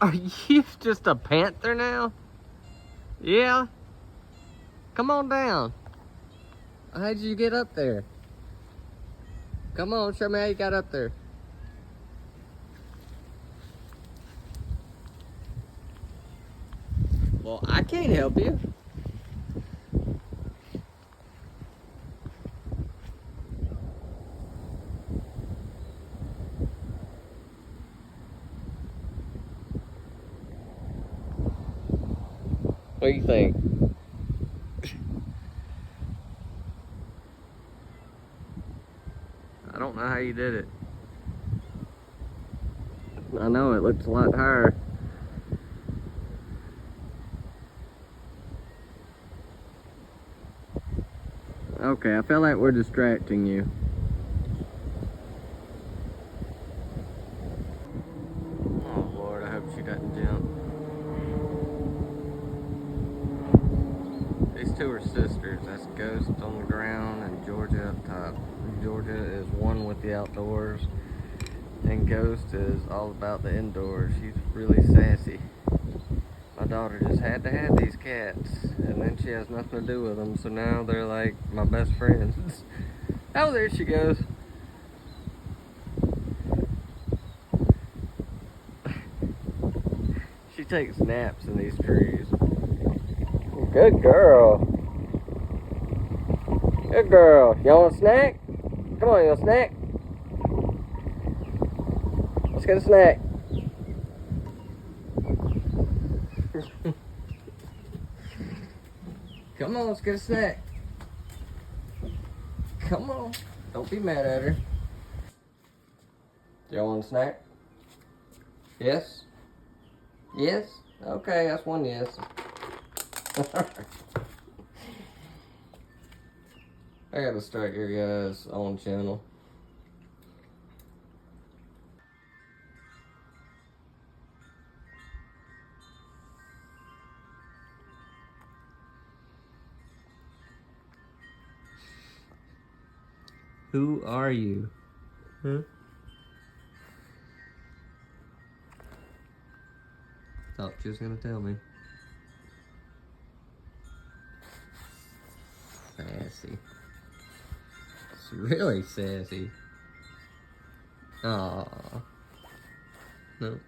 Are you just a panther now? Yeah? Come on down. How did you get up there? Come on, show me how you got up there. Well, I can't help you. What do you think? I don't know how you did it. I know it looks a lot higher. Okay, I feel like we're distracting you. Oh Lord, I hope she doesn't jump. These two are sisters. That's Ghost on the ground and Georgia up top. Georgia is one with the outdoors, and Ghost is all about the indoors. She's really sassy. My daughter just had to have these cats, and then she has nothing to do with them, so now they're like my best friends. Oh, there she goes. She takes naps in these trees. Good girl. Good girl. Y'all want a snack? Come on, you want a snack? Let's get a snack. Come on, let's get a snack. Come on. Don't be mad at her. Y'all want a snack? Yes? Yes? Okay, that's one yes. I gotta start your guys' own channel. Who are you? Huh? Thought she was gonna tell me. Sassy. It's really sassy. Aww. No.